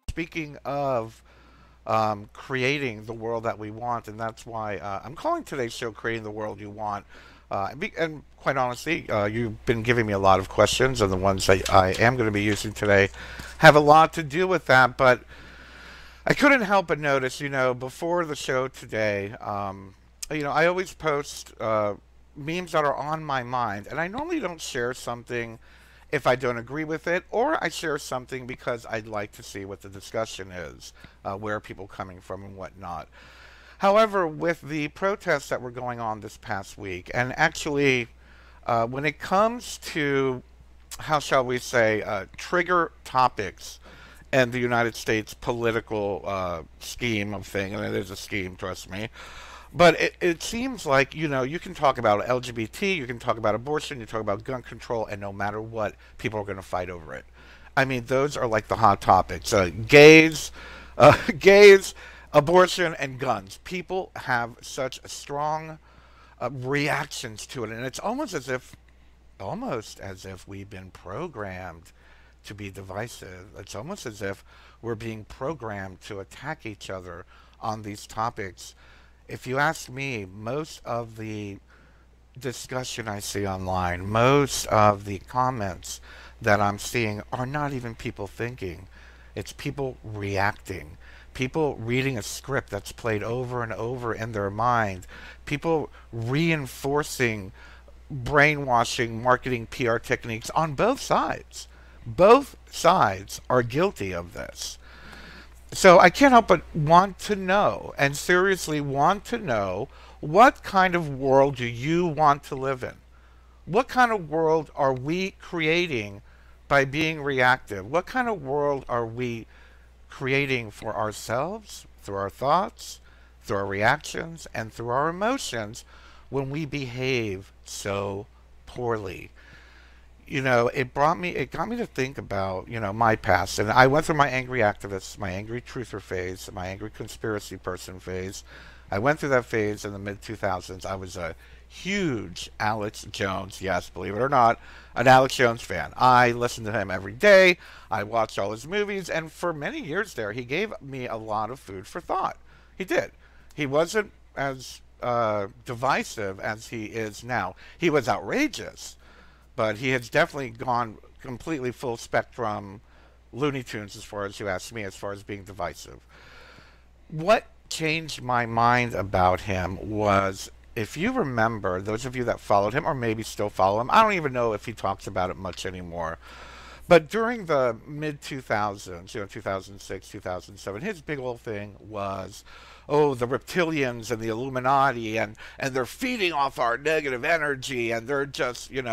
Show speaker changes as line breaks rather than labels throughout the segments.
Speaking of creating the world that we want, and that's why I'm calling today's show "Creating the World You Want." And quite honestly, you've been giving me a lot of questions, and the ones that I am going to be using today have a lot to do with that. But I couldn't help but notice, before the show today, I always post memes that are on my mind, and I normally don't share something if I don't agree with it, or I share something because I'd like to see what the discussion is, where are people coming from and whatnot. However, with the protests that were going on this past week, and actually, when it comes to, how shall we say, trigger topics in the United States political scheme of thing, and it is a scheme, trust me, but it seems like, you can talk about LGBT, you can talk about abortion, you talk about gun control, and no matter what, people are going to fight over it. I mean, those are like the hot topics. Gays, abortion, and guns. People have such strong reactions to it, and it's almost as if we've been programmed to be divisive. It's almost as if we're being programmed to attack each other on these topics. If you ask me, most of the discussion I see online, most of the comments that I'm seeing are not even people thinking. It's people reacting. People reading a script that's played over and over in their mind. People reinforcing brainwashing marketing PR techniques on both sides. Both sides are guilty of this. So I can't help but want to know, and seriously want to know, what kind of world do you want to live in? What kind of world are we creating by being reactive? What kind of world are we creating for ourselves, through our thoughts, through our reactions, and through our emotions when we behave so poorly? It got me to think about, my past. And I went through my angry activist, my angry truther phase, my angry conspiracy person phase. I went through that phase in the mid-2000s. I was a huge Alex Jones, yes, believe it or not, an Alex Jones fan. I listened to him every day. I watched all his movies. And for many years there, he gave me a lot of food for thought. He did. He wasn't as divisive as he is now. He was outrageous, but he has definitely gone completely full spectrum Looney Tunes, as far as you ask me, as far as being divisive. What changed my mind about him was, if you remember, those of you that followed him, or maybe still follow him, I don't even know if he talks about it much anymore, but during the mid-2000s, 2006, 2007, his big old thing was, oh, the reptilians and the Illuminati, and they're feeding off our negative energy, and they're just, we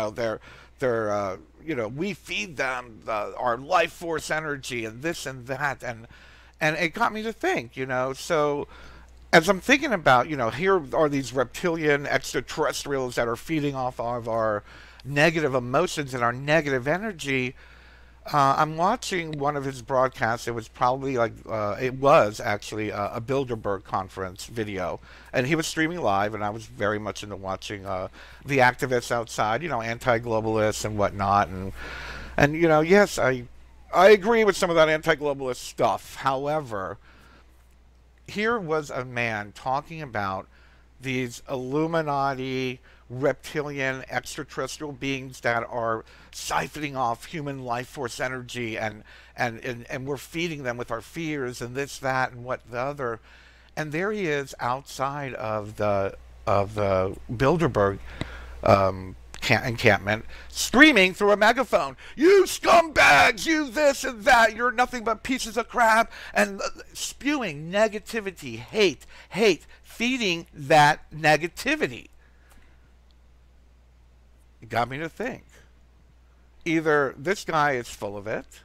feed them our life force energy, and this and that, and it got me to think, so as I'm thinking about, here are these reptilian extraterrestrials that are feeding off of our negative emotions and our negative energy. I'm watching one of his broadcasts. It was probably it was actually a Bilderberg conference video. And he was streaming live, and I was very much into watching the activists outside, anti-globalists and whatnot. And yes, I agree with some of that anti-globalist stuff. However, here was a man talking about these Illuminati, reptilian, extraterrestrial beings that are siphoning off human life force energy, and we're feeding them with our fears and this, that, and what the other. And there he is outside of the Bilderberg encampment, screaming through a megaphone, "You scumbags, you this and that, you're nothing but pieces of crap," and spewing negativity, hate, feeding that negativity. It got me to think. Either this guy is full of it,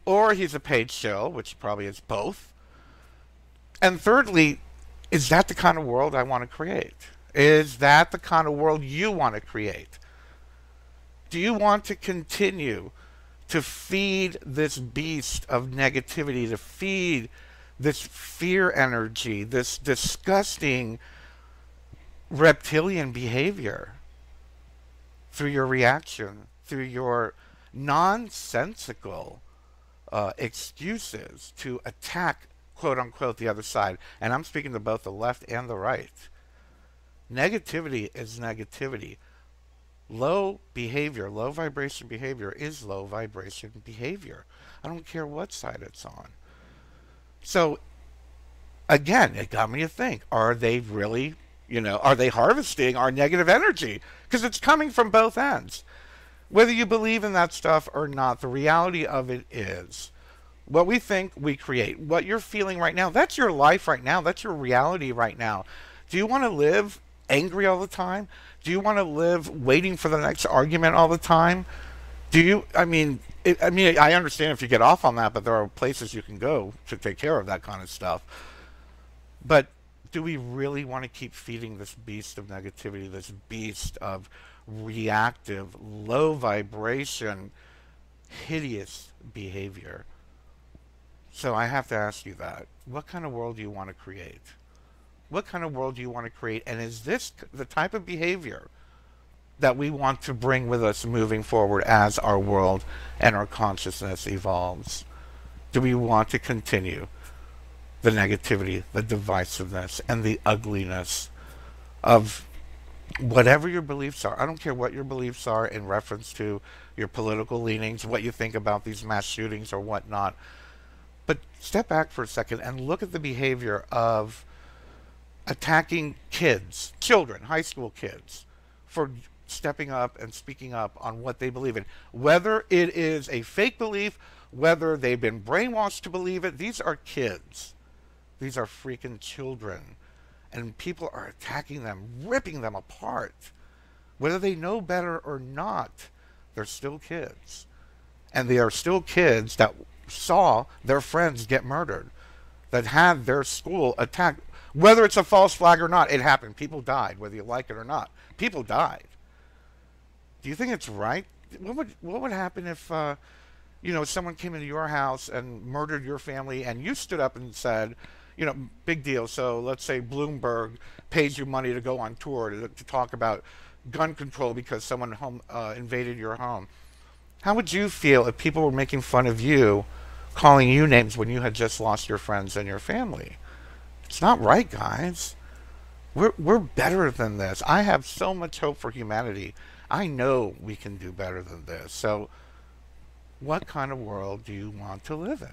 or he's a paid shill, which probably is both. And thirdly, is that the kind of world I want to create? Is that the kind of world you want to create? Do you want to continue to feed this beast of negativity, to feed this fear energy, this disgusting reptilian behavior through your reaction, through your nonsensical excuses to attack, quote unquote, the other side. And I'm speaking to both the left and the right. Negativity is negativity. Low behavior, low vibration behavior is low vibration behavior. I don't care what side it's on. So again, it got me to think, are they really, are they harvesting our negative energy? Because it's coming from both ends. Whether you believe in that stuff or not, the reality of it is what we think, we create. What you're feeling right now, that's your life right now. That's your reality right now. Do you want to live angry all the time? Do you want to live waiting for the next argument all the time? Do you, I understand if you get off on that, but there are places you can go to take care of that kind of stuff. But do we really want to keep feeding this beast of negativity, this beast of reactive, low vibration, hideous behavior? So I have to ask you that. What kind of world do you want to create? What kind of world do you want to create? And is this the type of behavior that we want to bring with us moving forward as our world and our consciousness evolves? Do we want to continue the negativity, the divisiveness, and the ugliness of whatever your beliefs are? I don't care what your beliefs are in reference to your political leanings, what you think about these mass shootings or whatnot. But step back for a second and look at the behavior of attacking kids, children, high school kids, for stepping up and speaking up on what they believe in. Whether it is a fake belief, whether they've been brainwashed to believe it, these are kids. These are freaking children. And people are attacking them, ripping them apart. Whether they know better or not, they're still kids. And they are still kids that saw their friends get murdered, that had their school attacked. Whether it's a false flag or not, it happened. People died, whether you like it or not. People died. Do you think it's right? What would happen if someone came into your house and murdered your family, and you stood up and said, big deal. So let's say Bloomberg pays you money to go on tour to talk about gun control because someone invaded your home. How would you feel if people were making fun of you, calling you names when you had just lost your friends and your family? It's not right, guys. We're better than this. I have so much hope for humanity. I know we can do better than this. So what kind of world do you want to live in?